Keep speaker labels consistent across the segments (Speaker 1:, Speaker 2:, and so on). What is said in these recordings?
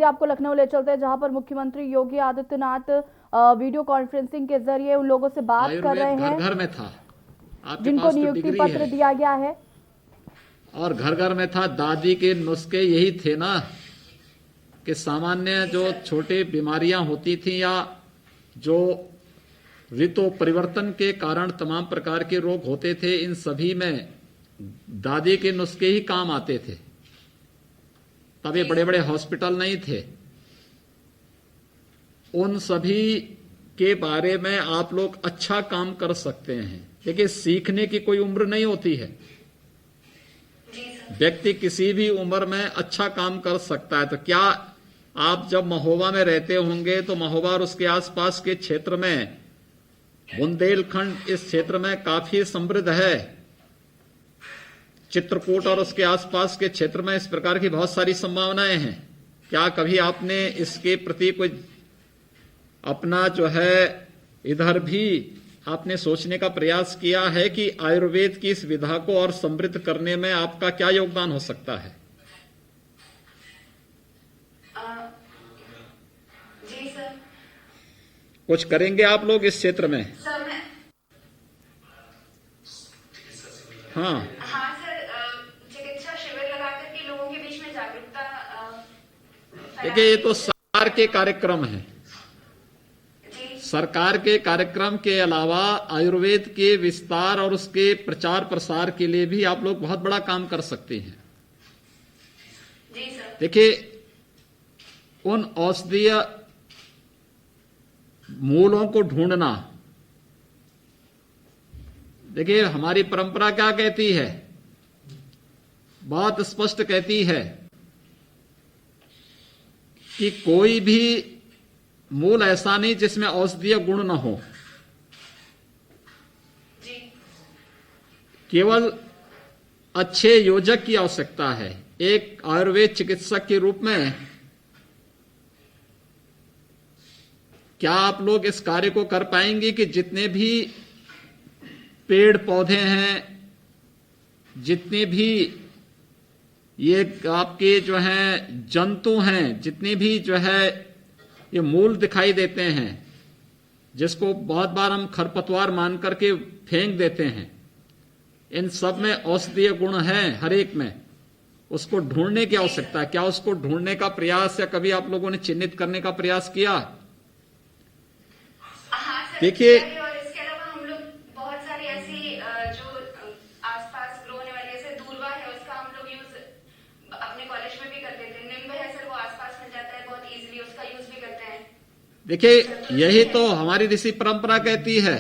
Speaker 1: आपको लखनऊ ले चलते हैं, जहां पर मुख्यमंत्री योगी आदित्यनाथ वीडियो कॉन्फ्रेंसिंग के जरिए उन लोगों से बात कर रहे हैं
Speaker 2: घर घर में था, आपके
Speaker 1: जिनको
Speaker 2: पास तो
Speaker 1: नियुक्ति
Speaker 2: डिग्री
Speaker 1: पत्र
Speaker 2: है।
Speaker 1: दिया गया है।
Speaker 2: और घर घर में था। दादी के नुस्खे यही थे ना कि सामान्य जो छोटी बीमारियां होती थी या जो ऋतु परिवर्तन के कारण तमाम प्रकार के रोग होते थे, इन सभी में दादी के नुस्खे ही काम आते थे। तब ये बड़े बड़े हॉस्पिटल नहीं थे। उन सभी के बारे में आप लोग अच्छा काम कर सकते हैं। देखिए, सीखने की कोई उम्र नहीं होती है। व्यक्ति किसी भी उम्र में अच्छा काम कर सकता है। तो क्या आप जब महोबा में रहते होंगे तो महोबा और उसके आसपास के क्षेत्र में, बुंदेलखंड इस क्षेत्र में काफी समृद्ध है। चित्रकूट और उसके आसपास के क्षेत्र में इस प्रकार की बहुत सारी संभावनाएं हैं। क्या कभी आपने इसके प्रति कोई अपना जो है इधर भी आपने सोचने का प्रयास किया है कि आयुर्वेद की इस विधा को और समृद्ध करने में आपका क्या योगदान हो सकता है?
Speaker 3: जी सर।
Speaker 2: कुछ करेंगे आप लोग इस क्षेत्र में?
Speaker 3: सर मैं
Speaker 2: हाँ
Speaker 3: सर, चिकित्सा शिविर लगा करके लोगों के बीच में जागरूकता
Speaker 2: देखिए, ये तो सरकार के कार्यक्रम है।
Speaker 3: जी
Speaker 2: सरकार के कार्यक्रम के अलावा आयुर्वेद के विस्तार और उसके प्रचार प्रसार के लिए भी आप लोग बहुत बड़ा काम कर सकते हैं।
Speaker 3: जी सर।
Speaker 2: देखिए, उन औषधीय मूलों को ढूंढना, देखिए हमारी परंपरा क्या कहती है, बहुत स्पष्ट कहती है कि कोई भी मूल ऐसा नहीं जिसमें औषधीय गुण न हो।
Speaker 3: जी
Speaker 2: केवल अच्छे योजक की आवश्यकता है। एक आयुर्वेद चिकित्सक के रूप में क्या आप लोग इस कार्य को कर पाएंगे कि जितने भी पेड़ पौधे हैं, जितने भी ये आपके जो हैं जंतु हैं, जितने भी जो है ये मूल दिखाई देते हैं, जिसको बहुत बार हम खरपतवार मान करके फेंक देते हैं, इन सब में औषधीय गुण हैं हर एक में। उसको ढूंढने की आवश्यकता है। क्या उसको ढूंढने का प्रयास या कभी आप लोगों ने चिन्हित करने का प्रयास किया?
Speaker 3: हाँ सर।
Speaker 2: देखिए,
Speaker 3: और इसके अलावा हम लोग बहुत सारी ऐसी जो आसपास ग्रो होने वाली, जैसे दूर्वा है, उसका हम लोग यूज अपने कॉलेज में भी करते थे। निम्ब है सर, वो आसपास मिल जाता है बहुत इजीली, उसका यूज भी करते हैं।
Speaker 2: देखिए, यही तो हमारी ऋषि परंपरा कहती है,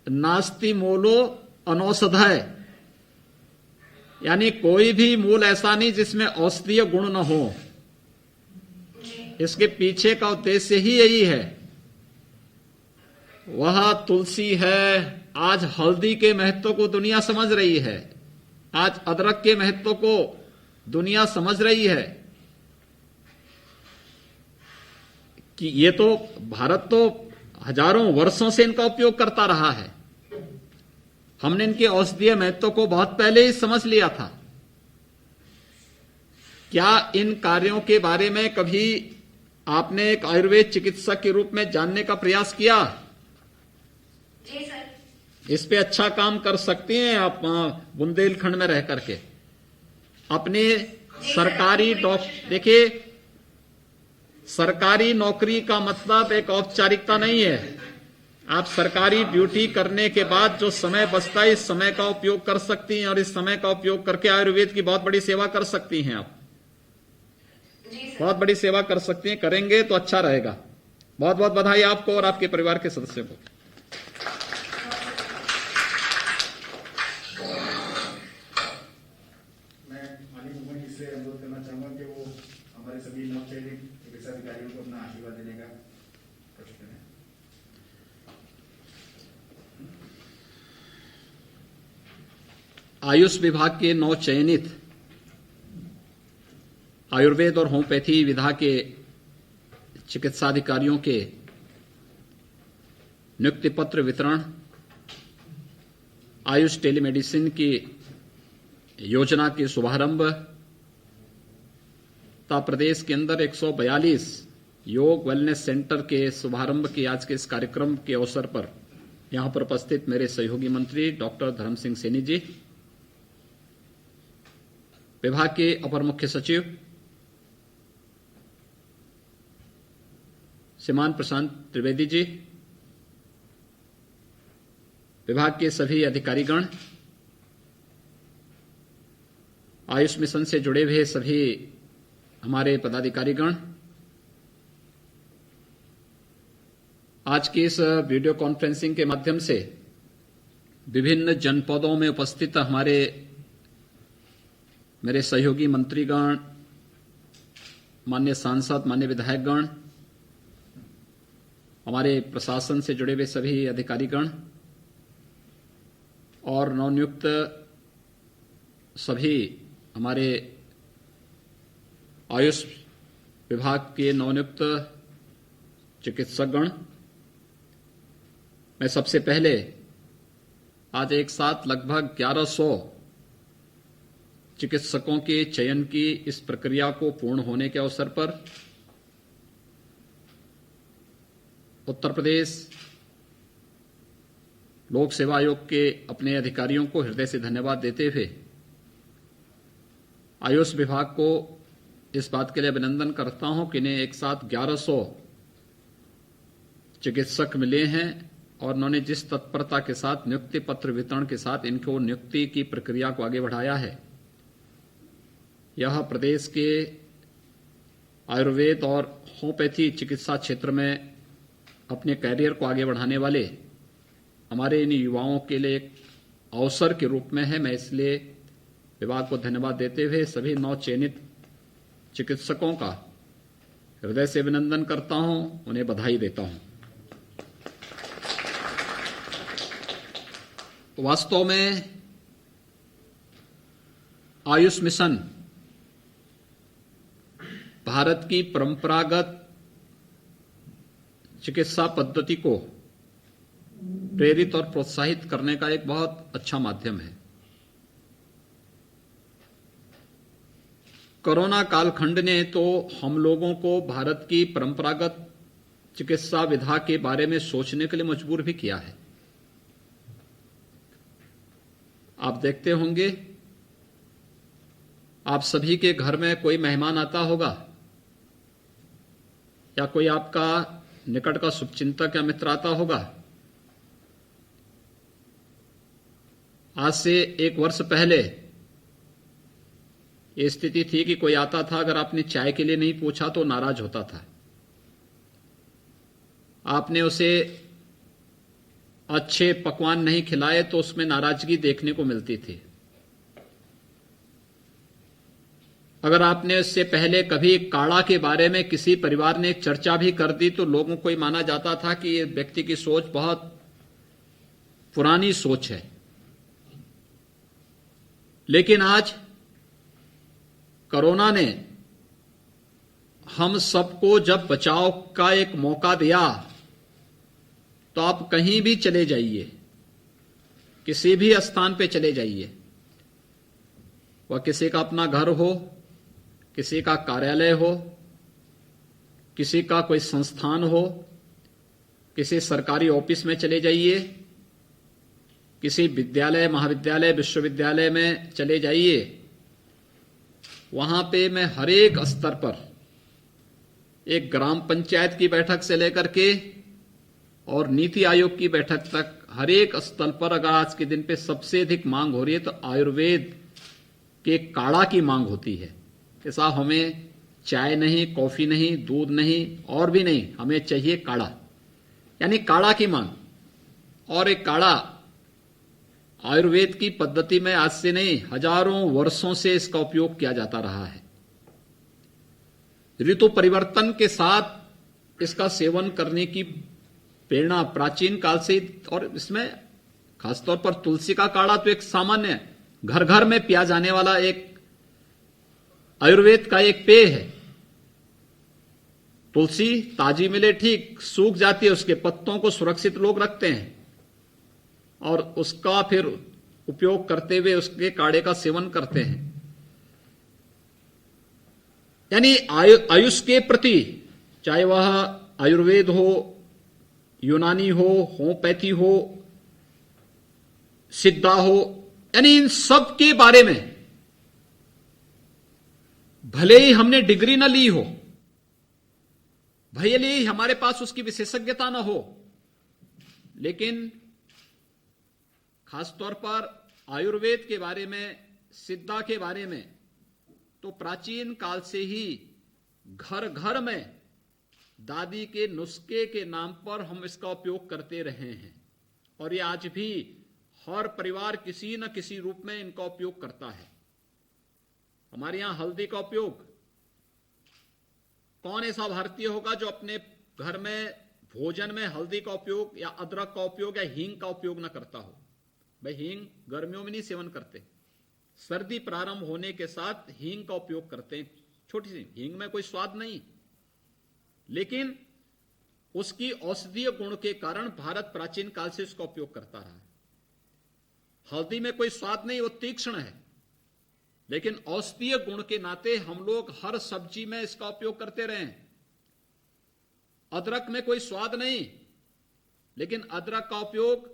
Speaker 2: नास्ति मूलो अनौषधय। यानी कोई भी मूल ऐसा नहीं जिसमें औषधीय गुण न हो। इसके पीछे का उद्देश्य ही यही है। वह तुलसी है। आज हल्दी के महत्व को दुनिया समझ रही है। आज अदरक के महत्व को दुनिया समझ रही है कि ये तो भारत तो हजारों वर्षों से इनका उपयोग करता रहा है। हमने इनके औषधीय महत्व को बहुत पहले ही समझ लिया था। क्या इन कार्यों के बारे में कभी आपने एक आयुर्वेद चिकित्सक के रूप में जानने का प्रयास किया?
Speaker 3: जी सर।
Speaker 2: इस पे अच्छा काम कर सकते हैं आप बुंदेलखंड में रह करके। अपने सरकारी देखिए, सरकारी नौकरी का मतलब एक औपचारिकता नहीं है। आप सरकारी ड्यूटी करने के बाद जो समय बचता है, इस समय का उपयोग कर सकती हैं और इस समय का उपयोग करके आयुर्वेद की बहुत बड़ी सेवा कर सकती हैं। आप बहुत बड़ी सेवा कर सकती हैं। करेंगे तो अच्छा रहेगा। बहुत बहुत बधाई आपको और आपके परिवार के सदस्यों को।
Speaker 4: मैं माननीय मुख्यमंत्री से अनुरोध करना चाहूंगा कि वो हमारे सभी नवचयनित चिकित्सा अधिकारियों को अपना आशीर्वाद देने का कोशिश करें।
Speaker 2: आयुष विभाग के नवचयनित आयुर्वेद और होम्योपैथी विधा के चिकित्सा अधिकारियों के नियुक्ति पत्र वितरण, आयुष टेलीमेडिसिन की योजना के शुभारंभ, उत्तर प्रदेश के अंदर 142 योग वेलनेस सेंटर के शुभारंभ के आज के इस कार्यक्रम के अवसर पर यहां पर उपस्थित मेरे सहयोगी मंत्री डॉक्टर धर्म सिंह सैनी जी, विभाग के अपर मुख्य सचिव श्रीमान प्रशांत त्रिवेदी जी, विभाग के सभी अधिकारीगण, आयुष मिशन से जुड़े हुए सभी हमारे पदाधिकारीगण, आज की इस वीडियो कॉन्फ्रेंसिंग के माध्यम से विभिन्न जनपदों में उपस्थित हमारे मेरे सहयोगी मंत्रीगण, माननीय सांसद, माननीय विधायकगण, हमारे प्रशासन से जुड़े हुए सभी अधिकारीगण और नवनियुक्त सभी हमारे आयुष विभाग के नवनियुक्त चिकित्सकगण, मैं सबसे पहले आज एक साथ लगभग 1100 चिकित्सकों के चयन की इस प्रक्रिया को पूर्ण होने के अवसर पर उत्तर प्रदेश लोक सेवा आयोग के अपने अधिकारियों को हृदय से धन्यवाद देते हुए आयुष विभाग को इस बात के लिए अभिनंदन करता हूं कि इन्हें एक साथ 1100 चिकित्सक मिले हैं और उन्होंने जिस तत्परता के साथ नियुक्ति पत्र वितरण के साथ इनको नियुक्ति की प्रक्रिया को आगे बढ़ाया है, यह प्रदेश के आयुर्वेद और होम्योपैथी चिकित्सा क्षेत्र में अपने कैरियर को आगे बढ़ाने वाले हमारे इन युवाओं के लिए एक अवसर के रूप में है। मैं इसलिए विभाग को धन्यवाद देते हुए सभी नव चयनित चिकित्सकों का हृदय से अभिनंदन करता हूं, उन्हें बधाई देता हूं। वास्तव में आयुष मिशन भारत की परंपरागत चिकित्सा पद्धति को प्रेरित और प्रोत्साहित करने का एक बहुत अच्छा माध्यम है। कोरोना कालखंड ने तो हम लोगों को भारत की परंपरागत चिकित्सा विधा के बारे में सोचने के लिए मजबूर भी किया है। आप देखते होंगे, आप सभी के घर में कोई मेहमान आता होगा या कोई आपका निकट का शुभचिंतक या मित्र आता होगा। आज से 1 वर्ष पहले ये स्थिति थी कि कोई आता था, अगर आपने चाय के लिए नहीं पूछा तो नाराज होता था। आपने उसे अच्छे पकवान नहीं खिलाए तो उसमें नाराजगी देखने को मिलती थी। अगर आपने उससे पहले कभी काढ़ा के बारे में किसी परिवार ने एक चर्चा भी कर दी तो लोगों को माना जाता था कि ये व्यक्ति की सोच बहुत पुरानी सोच है। लेकिन आज कोरोना ने हम सबको जब बचाव का एक मौका दिया, तो आप कहीं भी चले जाइए, किसी भी स्थान पे चले जाइए, वह किसी का अपना घर हो, किसी का कार्यालय हो, किसी का कोई संस्थान हो, किसी सरकारी ऑफिस में चले जाइए, किसी विद्यालय, महाविद्यालय, विश्वविद्यालय में चले जाइए, वहां पे मैं हर एक स्तर पर, एक ग्राम पंचायत की बैठक से लेकर के और नीति आयोग की बैठक तक, हर एक स्तर पर अगर आज के दिन पे सबसे अधिक मांग हो रही है तो आयुर्वेद के काढ़ा की मांग होती है कि साहब हमें चाय नहीं, कॉफी नहीं, दूध नहीं और भी नहीं, हमें चाहिए काढ़ा, यानी काढ़ा की मांग। और एक काढ़ा आयुर्वेद की पद्धति में आज से नहीं, हजारों वर्षों से इसका उपयोग किया जाता रहा है। ऋतु परिवर्तन के साथ इसका सेवन करने की प्रेरणा प्राचीन काल से, और इसमें खासतौर पर तुलसी का काढ़ा तो एक सामान्य घर घर में पिया जाने वाला एक आयुर्वेद का एक पेय है। तुलसी ताजी मिले ठीक, सूख जाती है, उसके पत्तों को सुरक्षित लोग रखते हैं और उसका फिर उपयोग करते हुए उसके काढ़े का सेवन करते हैं। यानी आयुष के प्रति, चाहे वह आयुर्वेद हो, यूनानी हो, होम्योपैथी हो, सिद्धा हो, यानी इन सब के बारे में भले ही हमने डिग्री न ली हो, भले ही हमारे पास उसकी विशेषज्ञता न हो, लेकिन खासतौर पर आयुर्वेद के बारे में, सिद्धा के बारे में तो प्राचीन काल से ही घर घर में दादी के नुस्खे के नाम पर हम इसका उपयोग करते रहे हैं, और ये आज भी हर परिवार किसी न किसी रूप में इनका उपयोग करता है। हमारे यहां हल्दी का उपयोग, कौन ऐसा भारतीय होगा जो अपने घर में भोजन में हल्दी का उपयोग या अदरक का उपयोग या हींग का उपयोग न करता हो। भाई हींग गर्मियों में नहीं सेवन करते, सर्दी प्रारंभ होने के साथ हींग का उपयोग करते हैं। छोटी सी हींग में कोई स्वाद नहीं, लेकिन उसकी औषधीय गुण के कारण भारत प्राचीन काल से उसका उपयोग करता रहा है। हल्दी में कोई स्वाद नहीं, वो तीक्ष्ण है, लेकिन औषधीय गुण के नाते हम लोग हर सब्जी में इसका उपयोग करते रहे हैं। अदरक में कोई स्वाद नहीं, लेकिन अदरक का उपयोग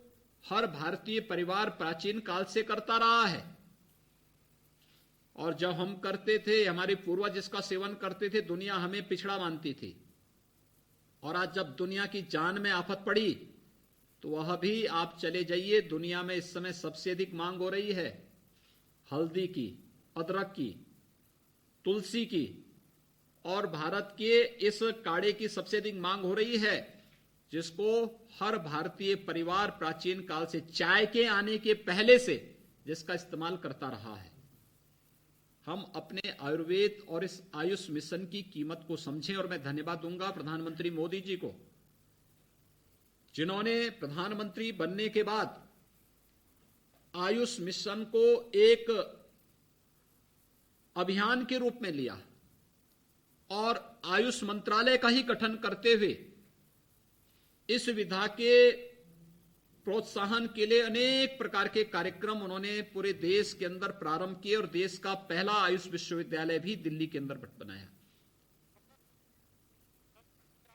Speaker 2: हर भारतीय परिवार प्राचीन काल से करता रहा है। और जब हम करते थे, हमारे पूर्वज इसका सेवन करते थे, दुनिया हमें पिछड़ा मानती थी। और आज जब दुनिया की जान में आफत पड़ी, तो वह भी आप चले जाइए, दुनिया में इस समय सबसे अधिक मांग हो रही है हल्दी की, अदरक की, तुलसी की, और भारत के इस काढ़े की सबसे अधिक मांग हो रही है, जिसको हर भारतीय परिवार प्राचीन काल से, चाय के आने के पहले से जिसका इस्तेमाल करता रहा है। हम अपने आयुर्वेद और इस आयुष मिशन की कीमत को समझें, और मैं धन्यवाद दूंगा प्रधानमंत्री मोदी जी को, जिन्होंने प्रधानमंत्री बनने के बाद आयुष मिशन को एक अभियान के रूप में लिया और आयुष मंत्रालय का ही गठन करते हुए इस विधा के प्रोत्साहन के लिए अनेक प्रकार के कार्यक्रम उन्होंने पूरे देश के अंदर प्रारंभ किए, और देश का पहला आयुष विश्वविद्यालय भी दिल्ली के अंदर बनाया।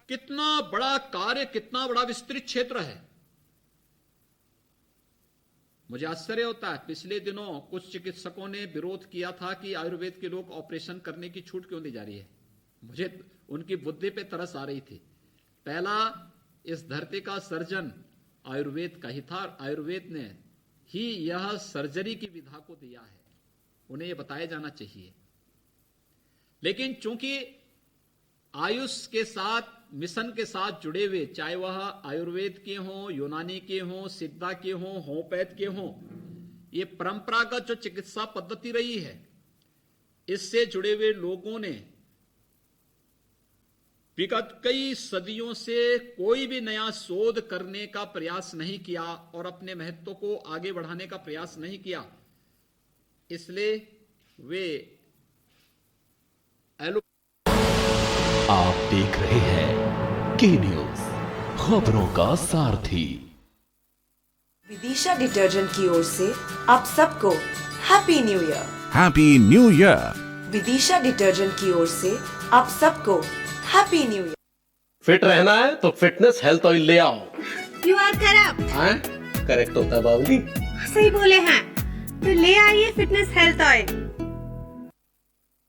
Speaker 2: कितना बड़ा कार्य, कितना बड़ा विस्तृत क्षेत्र है। मुझे आश्चर्य होता है, पिछले दिनों कुछ चिकित्सकों ने विरोध किया था कि आयुर्वेद के लोग ऑपरेशन करने की छूट क्यों दी जा रही है। मुझे उनकी बुद्धि पे तरस आ रही थी। पहला इस धरती का सर्जन आयुर्वेद का ही था, आयुर्वेद ने ही यह सर्जरी की विधा को दिया है, उन्हें यह बताया जाना चाहिए। लेकिन चूंकि आयुष के साथ, मिशन के साथ जुड़े हुए, चाहे वह आयुर्वेद के हों, यूनानी के हों, सिद्धा के हों, होम्योपैथ के हों, ये परंपरागत जो चिकित्सा पद्धति रही है, इससे जुड़े हुए लोगों ने विगत कई सदियों से कोई भी नया शोध करने का प्रयास नहीं किया और अपने महत्व को आगे बढ़ाने का प्रयास नहीं किया। इसलिए वे
Speaker 5: आप देख रहे हैं के न्यूज, खबरों का सारथी।
Speaker 6: विदिशा डिटर्जेंट की ओर से आप सबको happy new year.
Speaker 7: Happy new year.
Speaker 6: Vidisha detergent की ओर से आप सबको हैप्पी न्यू ईयर।
Speaker 8: फिट रहना है तो फिटनेस हेल्थ ऑयल ले आओ।
Speaker 9: You are correct.
Speaker 8: हाँ, करेक्ट होता है बाबूजी।
Speaker 9: सही बोले हैं, तो ले आइए फिटनेस हेल्थ ऑयल।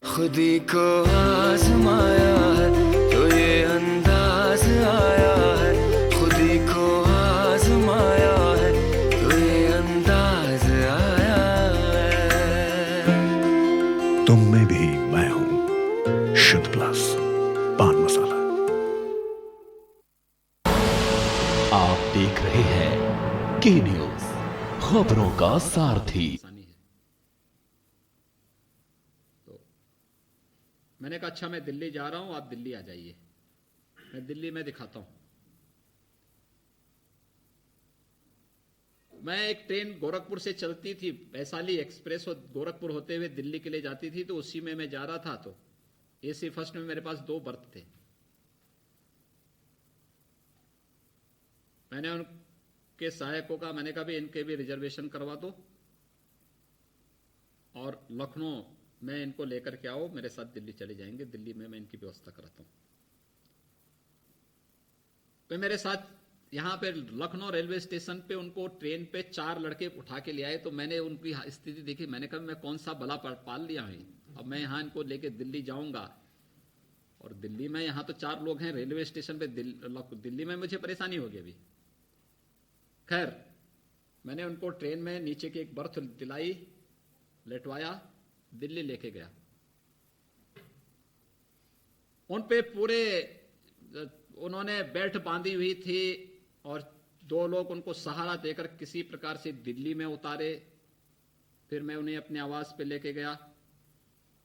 Speaker 10: खुदी को आजमाया है तो ये अंदाज आया है, खुदी को आजमाया है तो ये अंदाज आया है।
Speaker 7: तुम में भी मैं हूं, शुद्ध प्लस पान मसाला।
Speaker 5: आप देख रहे हैं के न्यूज, खबरों का सारथी।
Speaker 2: मैंने कहा अच्छा मैं दिल्ली जा रहा हूं, आप दिल्ली आ जाइए, मैं दिल्ली में दिखाता हूं। मैं एक ट्रेन गोरखपुर से चलती थी, वैशाली एक्सप्रेस, और गोरखपुर होते हुए दिल्ली के लिए जाती थी, तो उसी में मैं जा रहा था। तो एसी फर्स्ट में मेरे पास 2 बर्थ थे। मैंने उनके सहायकों का, मैंने कहा भी इनके भी रिजर्वेशन करवा दो, और लखनऊ मैं इनको लेकर के आओ, मेरे साथ दिल्ली चले जाएंगे, दिल्ली में मैं इनकी व्यवस्था कराता हूं। तो मेरे साथ यहां पे लखनऊ रेलवे स्टेशन पे उनको ट्रेन पे 4 लड़के उठा के ले आए। तो मैंने उनकी स्थिति देखी, मैंने कहा मैं कौन सा भला पाल लिया हूं, अब मैं यहां इनको लेके दिल्ली जाऊंगा। और दिल्ली में यहां तो 4 लोग हैं, रेलवे स्टेशन पे दिल्ली में मुझे परेशानी होगी अभी। खैर, मैंने उनको ट्रेन में नीचे की एक बर्थ दिलाई, लेटवाया, दिल्ली लेके गया। उन पे पूरे उन्होंने बेल्ट बांधी हुई थी और 2 लोग उनको सहारा देकर किसी प्रकार से दिल्ली में उतारे। फिर मैं उन्हें अपने आवास पे लेके गया।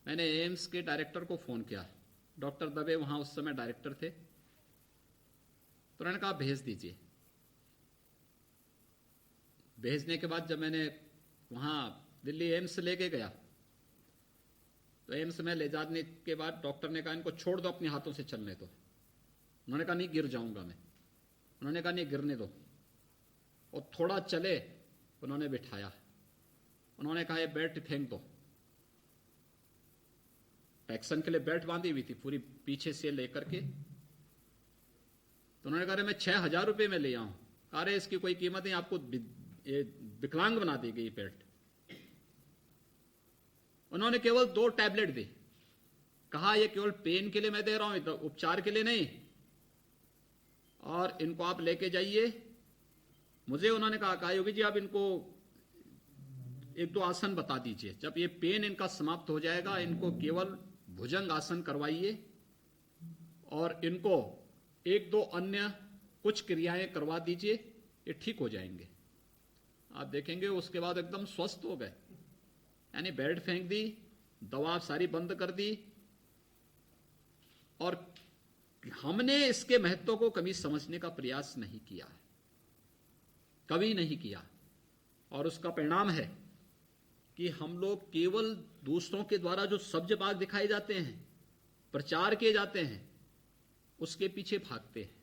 Speaker 2: मैंने एम्स के डायरेक्टर को फोन किया, डॉक्टर दवे वहां उस समय डायरेक्टर थे। तो उन्होंने कहा भेज दीजिए। भेजने के बाद जब मैंने वहां दिल्ली एम्स लेके गया, तो एम्स में ले जाने के बाद डॉक्टर ने कहा इनको छोड़ दो, अपने हाथों से चलने दो। उन्होंने कहा नहीं, गिर जाऊंगा मैं। उन्होंने कहा नहीं, गिरने दो। और थोड़ा चले, उन्होंने बिठाया। उन्होंने कहा ये बेल्ट फेंक दो। एक्शन के लिए बेल्ट बांधी हुई थी पूरी पीछे से लेकर के। तो उन्होंने कहा मैं 6,000 रुपये में ले आऊं। अरे इसकी कोई कीमत नहीं, आपको ये विकलांग बना दी गई बेल्ट। उन्होंने केवल 2 टैबलेट दी। कहा ये केवल पेन के लिए मैं दे रहा हूं, तो उपचार के लिए नहीं, और इनको आप लेके जाइए। मुझे उन्होंने कहा योगी जी आप इनको 1-2 आसन बता दीजिए, जब ये पेन इनका समाप्त हो जाएगा इनको केवल भुजंग आसन करवाइए और इनको 1-2 अन्य कुछ क्रियाएं करवा दीजिए, ये ठीक हो जाएंगे। आप देखेंगे उसके बाद एकदम स्वस्थ हो गए। यानी बेल्ट फेंक दी, दवा सारी बंद कर दी, और हमने इसके महत्व को कभी समझने का प्रयास नहीं किया है, कभी नहीं किया। और उसका परिणाम है कि हम लोग केवल दूसरों के द्वारा जो सब्ज बाग दिखाए जाते हैं, प्रचार किए जाते हैं, उसके पीछे भागते हैं।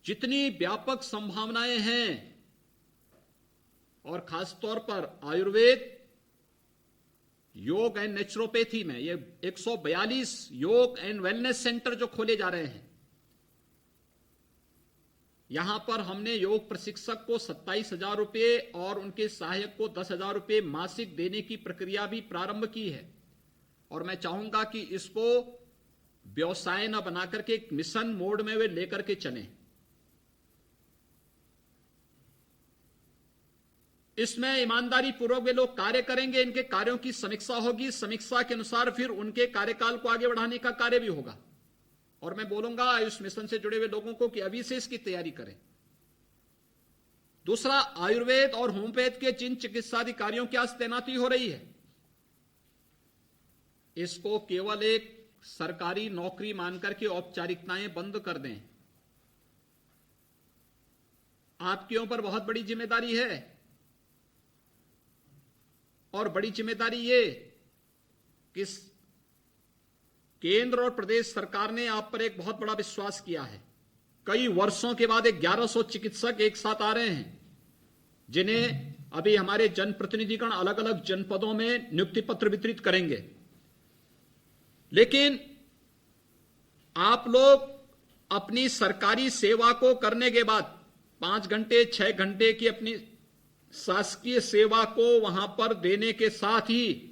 Speaker 2: जितनी व्यापक संभावनाएं हैं, और खासतौर पर आयुर्वेद, योग एंड नेचुरोपैथी में ये 142 योग एंड वेलनेस सेंटर जो खोले जा रहे हैं, यहां पर हमने योग प्रशिक्षक को 27,000 रुपये और उनके सहायक को 10,000 रुपये मासिक देने की प्रक्रिया भी प्रारंभ की है। और मैं चाहूंगा कि इसको व्यवसाय न बनाकर के एक मिशन मोड में वे लेकर के चलें। इसमें ईमानदारी पूर्वक वे लोग कार्य करेंगे, इनके कार्यों की समीक्षा होगी, समीक्षा के अनुसार फिर उनके कार्यकाल को आगे बढ़ाने का कार्य भी होगा। और मैं बोलूंगा आयुष मिशन से जुड़े हुए लोगों को कि अभी से इसकी तैयारी करें। दूसरा, आयुर्वेद और होम्योपैथ के जिन चिकित्साधिकारियों की आज तैनाती हो रही है, इसको केवल एक सरकारी नौकरी मानकर के औपचारिकताएं बंद कर दें। आपके ऊपर बहुत बड़ी जिम्मेदारी है, और बड़ी जिम्मेदारी ये कि केंद्र और प्रदेश सरकार ने आप पर एक बहुत बड़ा विश्वास किया है। कई वर्षों के बाद 1100 चिकित्सक एक साथ आ रहे हैं, जिन्हें अभी हमारे जनप्रतिनिधिगण अलग अलग जनपदों में नियुक्ति पत्र वितरित करेंगे। लेकिन आप लोग अपनी सरकारी सेवा को करने के बाद 5 घंटे 6 घंटे की अपनी शासकीय सेवा को वहां पर देने के साथ ही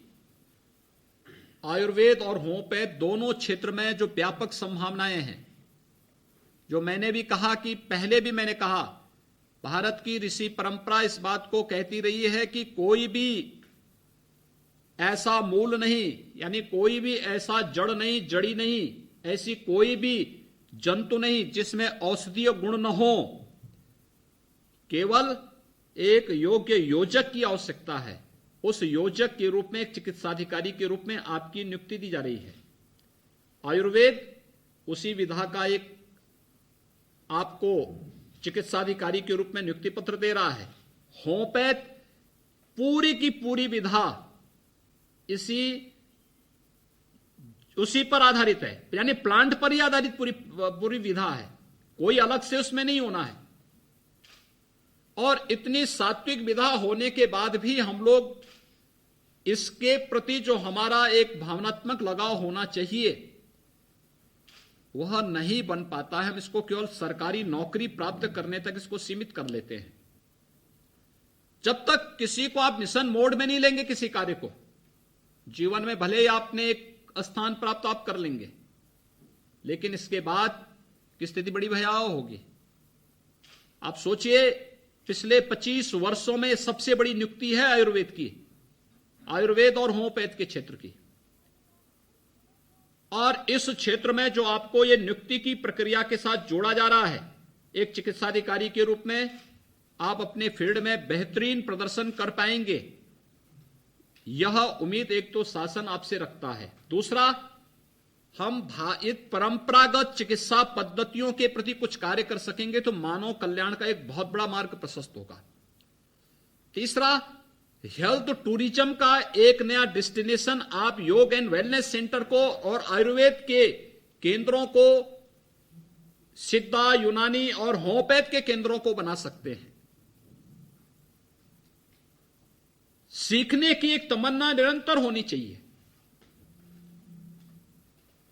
Speaker 2: आयुर्वेद और होम्योपैथ दोनों क्षेत्र में जो व्यापक संभावनाएं हैं, जो मैंने भी कहा कि पहले भी मैंने कहा, भारत की ऋषि परंपरा इस बात को कहती रही है कि कोई भी ऐसा मूल नहीं, यानी कोई भी ऐसा जड़ नहीं, जड़ी नहीं, ऐसी कोई भी जंतु नहीं जिसमें औषधीय गुण न हो। केवल एक योग्य योजक की आवश्यकता है। उस योजक के रूप में, एक चिकित्साधिकारी के रूप में आपकी नियुक्ति दी जा रही है। आयुर्वेद उसी विधा का एक आपको चिकित्साधिकारी के रूप में नियुक्ति पत्र दे रहा है। होम्योपैथ पूरी की पूरी विधा उसी पर आधारित है, यानी प्लांट पर ही आधारित पूरी विधा है, कोई अलग से उसमें नहीं होना है। और इतनी सात्विक विधा होने के बाद भी हम लोग इसके प्रति जो हमारा एक भावनात्मक लगाव होना चाहिए वह नहीं बन पाता है। हम इसको केवल सरकारी नौकरी प्राप्त करने तक इसको सीमित कर लेते हैं। जब तक किसी को आप मिशन मोड में नहीं लेंगे, किसी कार्य को जीवन में भले ही आपने एक स्थान प्राप्त आप कर लेंगे, लेकिन इसके बाद की स्थिति बड़ी भयावह होगी। आप सोचिए, पिछले 25 वर्षों में सबसे बड़ी नियुक्ति है आयुर्वेद की, आयुर्वेद और होम्योपैथ के क्षेत्र की। और इस क्षेत्र में जो आपको ये नियुक्ति की प्रक्रिया के साथ जोड़ा जा रहा है, एक चिकित्साधिकारी के रूप में आप अपने फील्ड में बेहतरीन प्रदर्शन कर पाएंगे, यह उम्मीद एक तो शासन आपसे रखता है। दूसरा, हम परंपरागत चिकित्सा पद्धतियों के प्रति कुछ कार्य कर सकेंगे तो मानव कल्याण का एक बहुत बड़ा मार्ग प्रशस्त होगा। तीसरा, हेल्थ टूरिज्म का एक नया डेस्टिनेशन आप योग एंड वेलनेस सेंटर को और आयुर्वेद के केंद्रों को सिद्धा, यूनानी और होम्योपैथ के केंद्रों को बना सकते हैं। सीखने की एक तमन्ना निरंतर होनी चाहिए।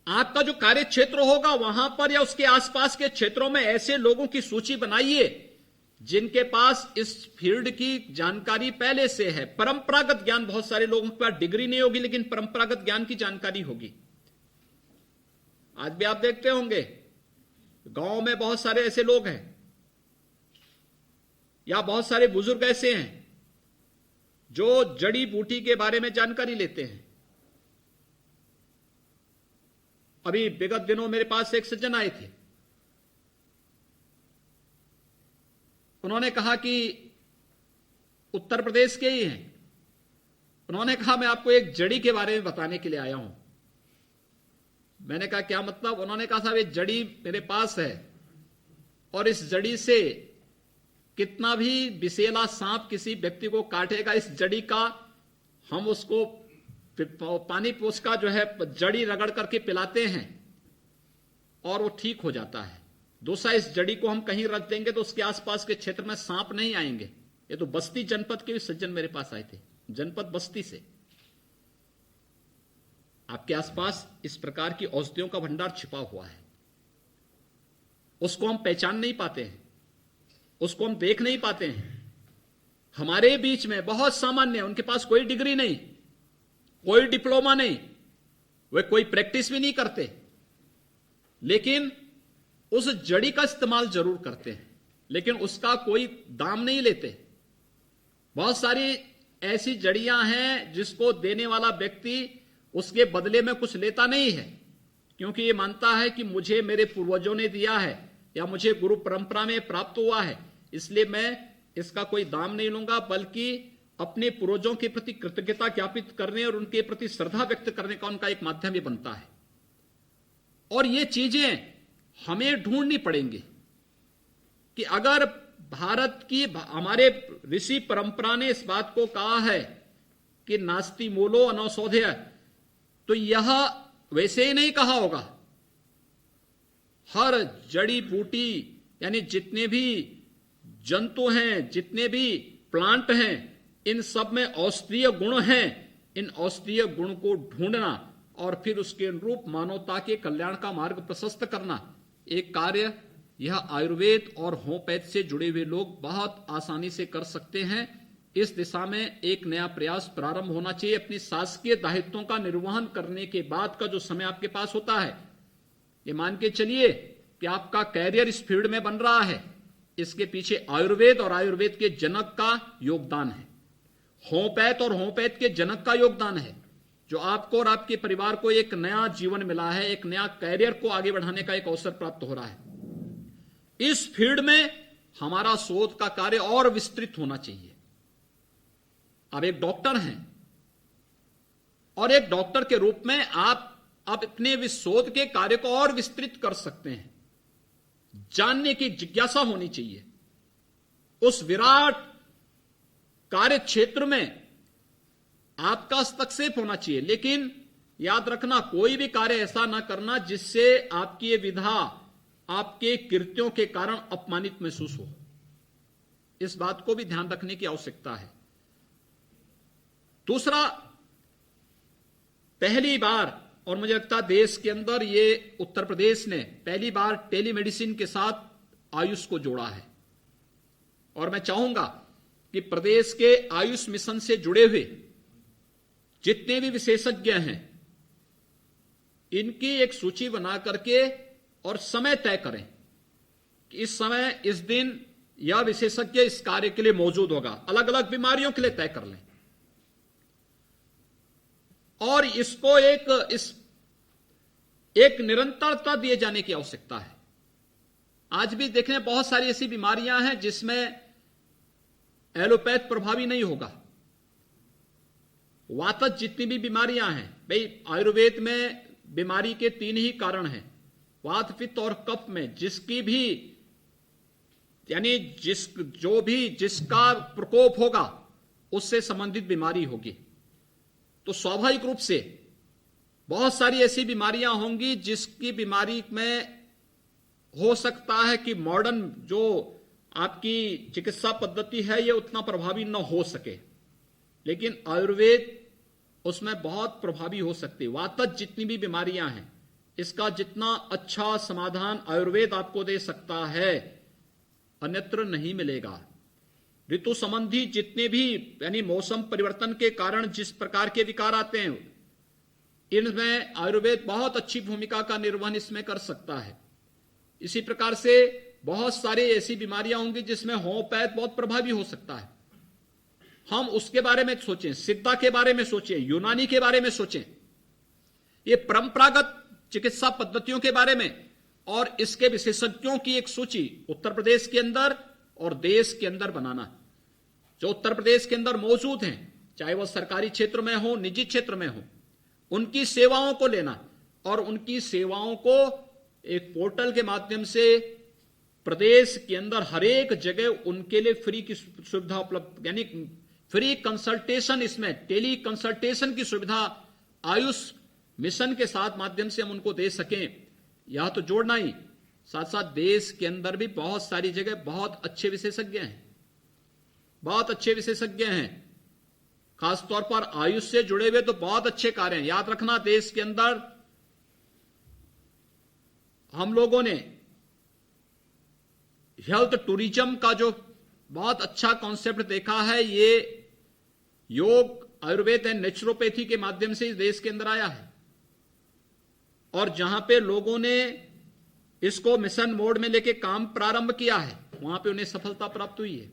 Speaker 2: आपका जो कार्य क्षेत्र होगा वहां पर या उसके आसपास के क्षेत्रों में ऐसे लोगों की सूची बनाइए जिनके पास इस फील्ड की जानकारी पहले से है। परंपरागत ज्ञान, बहुत सारे लोगों के पास डिग्री नहीं होगी लेकिन परंपरागत ज्ञान की जानकारी होगी। आज भी आप देखते होंगे गांव में बहुत सारे ऐसे लोग हैं या बहुत सारे बुजुर्ग ऐसे हैं जो जड़ी बूटी के बारे में जानकारी लेते हैं। अभी विगत दिनों मेरे पास एक सज्जन आए थे, उन्होंने कहा कि उत्तर प्रदेश के ही हैं। उन्होंने कहा मैं आपको एक जड़ी के बारे में बताने के लिए आया हूं। मैंने कहा क्या मतलब? उन्होंने कहा साहब ये जड़ी मेरे पास है और इस जड़ी से कितना भी विषैला सांप किसी व्यक्ति को काटेगा, इस जड़ी का हम उसको पानी पोछ का जो है जड़ी रगड़ करके पिलाते हैं और वो ठीक हो जाता है। दूसरा, इस जड़ी को हम कहीं रख देंगे तो उसके आसपास के क्षेत्र में सांप नहीं आएंगे। ये तो बस्ती जनपद के भी सज्जन मेरे पास आए थे, जनपद बस्ती से। आपके आसपास इस प्रकार की औषधियों का भंडार छिपा हुआ है, उसको हम पहचान नहीं पाते हैं, उसको हम देख नहीं पाते हैं। हमारे बीच में बहुत सामान्य, उनके पास कोई डिग्री नहीं, कोई डिप्लोमा नहीं, वे कोई प्रैक्टिस भी नहीं करते, लेकिन उस जड़ी का इस्तेमाल जरूर करते हैं, लेकिन उसका कोई दाम नहीं लेते। बहुत सारी ऐसी जड़ियां हैं जिसको देने वाला व्यक्ति उसके बदले में कुछ लेता नहीं है, क्योंकि ये मानता है कि मुझे मेरे पूर्वजों ने दिया है या मुझे गुरु परंपरा में प्राप्त हुआ है, इसलिए मैं इसका कोई दाम नहीं लूंगा, बल्कि अपने पूर्वजों के प्रति कृतज्ञता ज्ञापित करने और उनके प्रति श्रद्धा व्यक्त करने का उनका एक माध्यम ही बनता है। और ये चीजें हमें ढूंढनी पड़ेंगी कि अगर भारत की, हमारे ऋषि परंपरा ने इस बात को कहा है कि नास्ति मूलो अनौषधेय, तो यह वैसे ही नहीं कहा होगा। हर जड़ी बूटी यानी जितने भी जंतु हैं, जितने भी प्लांट हैं, इन सब में औषधीय गुण हैं। इन औषधीय गुण को ढूंढना और फिर उसके अनुरूप मानवता के कल्याण का मार्ग प्रशस्त करना, एक कार्य यह आयुर्वेद और होम्योपैथ से जुड़े हुए लोग बहुत आसानी से कर सकते हैं। इस दिशा में एक नया प्रयास प्रारंभ होना चाहिए। अपनी शासकीय दायित्वों का निर्वहन करने के बाद का जो समय आपके पास होता है, ये मान के चलिए कि आपका कैरियर इस फील्ड में बन रहा है, इसके पीछे आयुर्वेद और आयुर्वेद के जनक का योगदान है, होम्योपैथ और होम्योपैथ के जनक का योगदान है, जो आपको और आपके परिवार को एक नया जीवन मिला है, एक नया कैरियर को आगे बढ़ाने का एक अवसर प्राप्त हो रहा है। इस फील्ड में हमारा शोध का कार्य और विस्तृत होना चाहिए। आप एक डॉक्टर हैं और एक डॉक्टर के रूप में आप अपने शोध के कार्य को और विस्तृत कर सकते हैं। जानने की जिज्ञासा होनी चाहिए। उस विराट कार्य क्षेत्र में आपका हस्तक्षेप होना चाहिए, लेकिन याद रखना कोई भी कार्य ऐसा ना करना जिससे आपकी ये विधा आपके कृत्यों के कारण अपमानित महसूस हो। इस बात को भी ध्यान रखने की आवश्यकता है। दूसरा, पहली बार, और मुझे लगता है देश के अंदर ये उत्तर प्रदेश ने पहली बार टेलीमेडिसिन के साथ आयुष को जोड़ा है। और मैं चाहूंगा कि प्रदेश के आयुष मिशन से जुड़े हुए जितने भी विशेषज्ञ हैं, इनकी एक सूची बना करके और समय तय करें कि इस समय, इस दिन यह विशेषज्ञ इस कार्य के लिए मौजूद होगा। अलग अलग बीमारियों के लिए तय कर लें और इसको एक निरंतरता दिए जाने की आवश्यकता है। आज भी देखने बहुत सारी ऐसी बीमारियां हैं जिसमें एलोपैथ प्रभावी नहीं होगा। वातज जितनी भी बीमारियां हैं, भाई आयुर्वेद में बीमारी के 3 ही कारण हैं, वात, पित्त और कफ में जिसकी भी यानी जिसका प्रकोप होगा उससे संबंधित बीमारी होगी। तो स्वाभाविक रूप से बहुत सारी ऐसी बीमारियां होंगी जिसकी बीमारी में हो सकता है कि मॉडर्न जो आपकी चिकित्सा पद्धति है ये उतना प्रभावी न हो सके, लेकिन आयुर्वेद उसमें बहुत प्रभावी हो सकती है। वातज जितनी भी बीमारियां हैं, इसका जितना अच्छा समाधान आयुर्वेद आपको दे सकता है अन्यत्र नहीं मिलेगा। ऋतु संबंधी जितने भी यानी मौसम परिवर्तन के कारण जिस प्रकार के विकार आते हैं, इनमें आयुर्वेद बहुत अच्छी भूमिका का निर्वहन इसमें कर सकता है। इसी प्रकार से बहुत सारी ऐसी बीमारियां होंगी जिसमें होम्योपैथ बहुत प्रभावी हो सकता है। हम उसके बारे में सोचें, सिद्धा के बारे में सोचें, यूनानी के बारे में सोचें, ये परंपरागत चिकित्सा पद्धतियों के बारे में और इसके विशेषज्ञों की एक सूची उत्तर प्रदेश के अंदर और देश के अंदर बनाना। जो उत्तर प्रदेश के अंदर मौजूद हैं, चाहे वह सरकारी क्षेत्र में हो, निजी क्षेत्र में हो, उनकी सेवाओं को लेना और उनकी सेवाओं को एक पोर्टल के माध्यम से प्रदेश के अंदर हर एक जगह उनके लिए फ्री की सुविधा उपलब्ध, यानी फ्री कंसल्टेशन, इसमें टेली कंसल्टेशन की सुविधा आयुष मिशन के साथ माध्यम से हम उनको दे सकें। यह तो जोड़ना ही, साथ साथ देश के अंदर भी बहुत सारी जगह बहुत अच्छे विशेषज्ञ हैं, बहुत अच्छे विशेषज्ञ हैं, खासतौर पर आयुष से जुड़े हुए तो बहुत अच्छे कार्य हैं। याद रखना, देश के अंदर हम लोगों ने हेल्थ टूरिज्म का जो बहुत अच्छा कॉन्सेप्ट देखा है, ये योग, आयुर्वेद एंड नेचुरोपैथी के माध्यम से इस देश के अंदर आया है। और जहां पे लोगों ने इसको मिशन मोड में लेके काम प्रारंभ किया है, वहां पे उन्हें सफलता प्राप्त हुई है।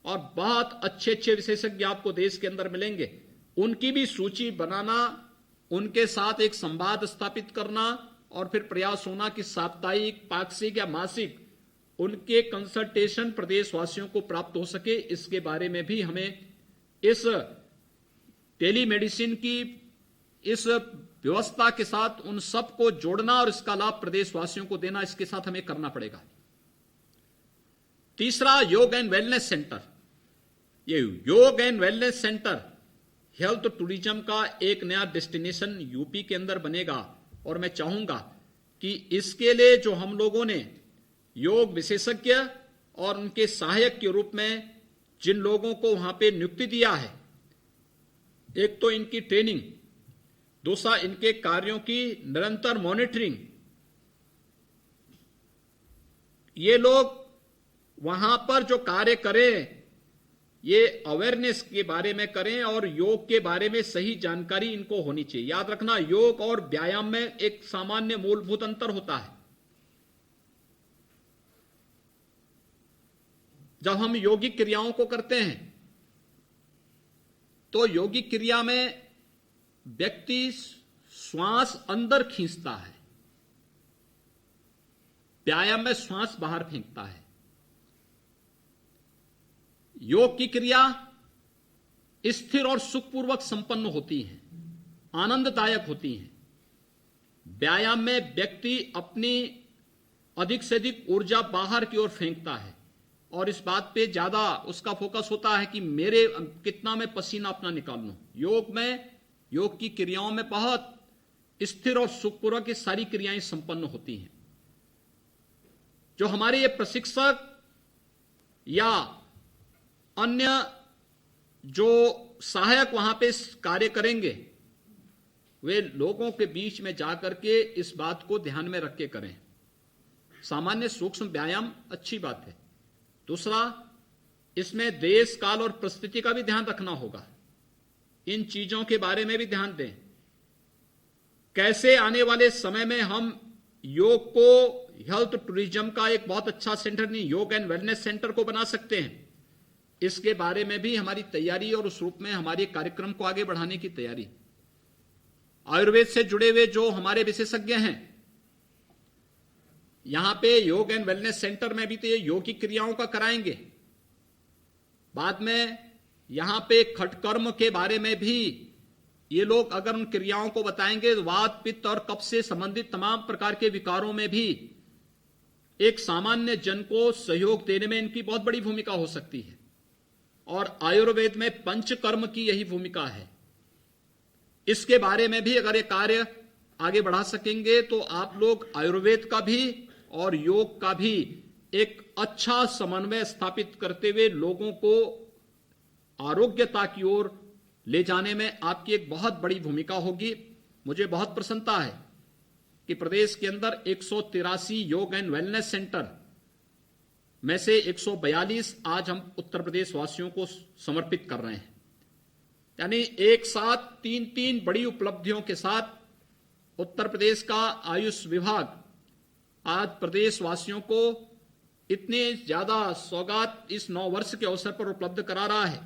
Speaker 2: और बहुत अच्छे अच्छे विशेषज्ञ आपको देश के अंदर मिलेंगे। उनकी भी सूची बनाना, उनके साथ एक संवाद स्थापित करना और फिर प्रयास होना कि साप्ताहिक, पाक्षिक या मासिक उनके कंसल्टेशन प्रदेशवासियों को प्राप्त हो सके। इसके बारे में भी हमें इस टेलीमेडिसिन की इस व्यवस्था के साथ उन सबको जोड़ना और इसका लाभ प्रदेशवासियों को देना, इसके साथ हमें करना पड़ेगा। तीसरा, योग एंड वेलनेस सेंटर। ये योग and wellness centre health tourism का एक नया डेस्टिनेशन यूपी के अंदर बनेगा। और मैं चाहूंगा कि इसके लिए जो हम लोगों ने योग विशेषज्ञ और उनके सहायक के रूप में जिन लोगों को वहां पे नियुक्ति दिया है, एक तो इनकी ट्रेनिंग, दूसरा इनके कार्यों की निरंतर मॉनिटरिंग। ये लोग वहां पर जो कार्य करें, ये अवेयरनेस के बारे में करें और योग के बारे में सही जानकारी इनको होनी चाहिए। याद रखना, योग और व्यायाम में एक सामान्य मूलभूत अंतर होता है। जब हम योगिक क्रियाओं को करते हैं तो योगिक क्रिया में व्यक्ति श्वास अंदर खींचता है, व्यायाम में श्वास बाहर फेंकता है। योग की क्रिया स्थिर और सुखपूर्वक संपन्न होती है, आनंददायक होती है। व्यायाम में व्यक्ति अपनी अधिक से अधिक ऊर्जा बाहर की ओर फेंकता है और इस बात पे ज्यादा उसका फोकस होता है कि मेरे कितना मैं पसीना अपना निकाल लूं। योग में, योग की क्रियाओं में बहुत स्थिर और सुखपूर्वक ये सारी क्रियाएं संपन्न होती हैं। जो हमारे ये प्रशिक्षक या अन्य जो सहायक वहां पे कार्य करेंगे, वे लोगों के बीच में जाकर के इस बात को ध्यान में रख के करें। सामान्य सूक्ष्म व्यायाम अच्छी बात है। दूसरा, इसमें देश काल और परिस्थिति का भी ध्यान रखना होगा। इन चीजों के बारे में भी ध्यान दें। कैसे आने वाले समय में हम योग को हेल्थ टूरिज्म का एक बहुत अच्छा सेंटर नहीं, योग एंड वेलनेस सेंटर को बना सकते हैं, इसके बारे में भी हमारी तैयारी और उस रूप में हमारे कार्यक्रम को आगे बढ़ाने की तैयारी। आयुर्वेद से जुड़े हुए जो हमारे विशेषज्ञ हैं, यहां पे योग एंड वेलनेस सेंटर में भी तो ये योगिक क्रियाओं का कराएंगे। बाद में यहां पे खटकर्म के बारे में भी ये लोग अगर उन क्रियाओं को बताएंगे तो वात, पित्त और कफ से संबंधित तमाम प्रकार के विकारों में भी एक सामान्य जन को सहयोग देने में इनकी बहुत बड़ी भूमिका हो सकती है। और आयुर्वेद में पंचकर्म की यही भूमिका है। इसके बारे में भी अगर ये कार्य आगे बढ़ा सकेंगे तो आप लोग आयुर्वेद का भी और योग का भी एक अच्छा समन्वय स्थापित करते हुए लोगों को आरोग्यता की ओर ले जाने में आपकी एक बहुत बड़ी भूमिका होगी। मुझे बहुत प्रसन्नता है कि प्रदेश के अंदर 183 योग एंड वेलनेस सेंटर में से 142 आज हम उत्तर प्रदेश वासियों को समर्पित कर रहे हैं। यानी एक साथ तीन बड़ी उपलब्धियों के साथ उत्तर प्रदेश का आयुष विभाग आज प्रदेश वासियों को इतने ज्यादा सौगात इस 9 वर्ष के अवसर पर उपलब्ध करा रहा है।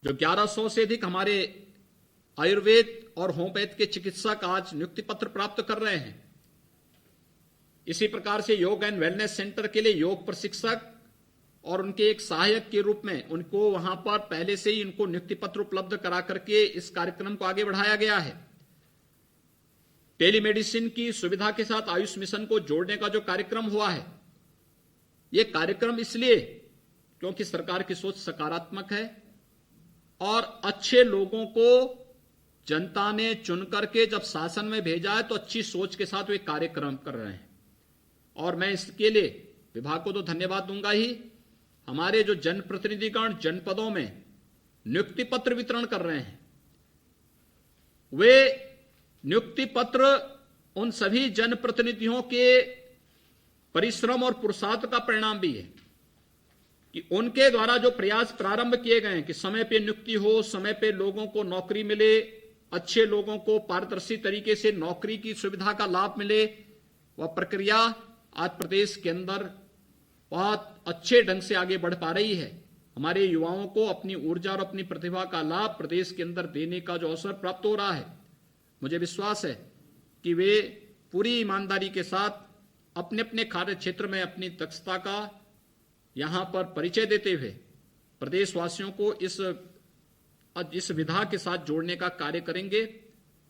Speaker 2: जो 1100 से अधिक हमारे आयुर्वेद और होम्योपैथ के चिकित्सक आज नियुक्ति पत्र प्राप्त कर रहे हैं। इसी प्रकार से योग एंड वेलनेस सेंटर के लिए योग प्रशिक्षक और उनके एक सहायक के रूप में उनको वहां पर पहले से ही उनको नियुक्ति पत्र उपलब्ध करा करके इस कार्यक्रम को आगे बढ़ाया गया है। टेलीमेडिसिन की सुविधा के साथ आयुष मिशन को जोड़ने का जो कार्यक्रम हुआ है, यह कार्यक्रम इसलिए क्योंकि सरकार की सोच सकारात्मक है और अच्छे लोगों को जनता ने चुन करके जब शासन में भेजा है तो अच्छी सोच के साथ वे कार्यक्रम कर रहे हैं। और मैं इसके लिए विभाग को तो धन्यवाद दूंगा ही, हमारे जो जनप्रतिनिधिगण जनपदों में नियुक्ति पत्र वितरण कर रहे हैं, वे नियुक्ति पत्र उन सभी जनप्रतिनिधियों के परिश्रम और पुरुषार्थ का परिणाम भी है कि उनके द्वारा जो प्रयास प्रारंभ किए गए हैं कि समय पे नियुक्ति हो, समय पे लोगों को नौकरी मिले, अच्छे लोगों को पारदर्शी तरीके से नौकरी की सुविधा का लाभ मिले, वह प्रक्रिया आज प्रदेश के अंदर बहुत अच्छे ढंग से आगे बढ़ पा रही है। हमारे युवाओं को अपनी ऊर्जा और अपनी प्रतिभा का लाभ प्रदेश के अंदर देने का जो अवसर प्राप्त हो रहा है, मुझे विश्वास है कि वे पूरी ईमानदारी के साथ अपने अपने कार्य क्षेत्र में अपनी दक्षता का यहां पर परिचय देते हुए प्रदेशवासियों को इस विधा के साथ जोड़ने का कार्य करेंगे।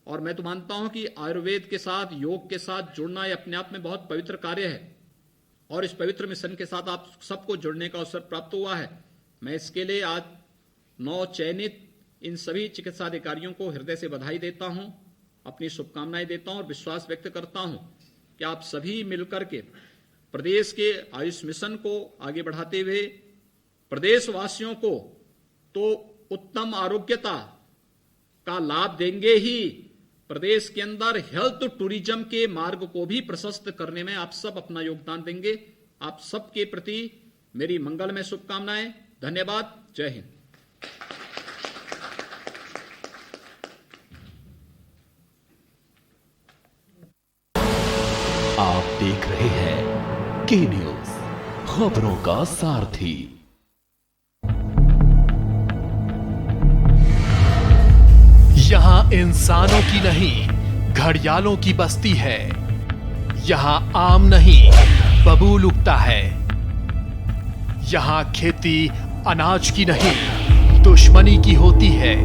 Speaker 2: और मैं तो मानता हूं कि आयुर्वेद के साथ, योग के साथ जुड़ना यह अपने आप में बहुत पवित्र कार्य है और इस पवित्र मिशन के साथ आप सबको जुड़ने का अवसर प्राप्त हुआ है। मैं इसके लिए आज 9 चयनित इन सभी चिकित्सा अधिकारियों को हृदय से बधाई देता हूं, अपनी शुभकामनाएं देता हूं और विश्वास व्यक्त करता हूं कि आप सभी मिलकर के प्रदेश के आयुष मिशन को आगे बढ़ाते हुए प्रदेशवासियों को तो उत्तम आरोग्यता का लाभ देंगे ही, प्रदेश के अंदर हेल्थ टूरिज्म के मार्ग को भी प्रशस्त करने में आप सब अपना योगदान देंगे। आप सबके प्रति मेरी मंगलमय शुभकामनाएं। धन्यवाद। जय हिंद।
Speaker 5: आप देख रहे हैं के न्यूज, खबरों का सारथी।
Speaker 11: यहाँ इंसानों की नहीं घड़ियालों की बस्ती है। यहाँ आम नहीं बबूल उगता है। यहाँ खेती अनाज की नहीं दुश्मनी की होती है।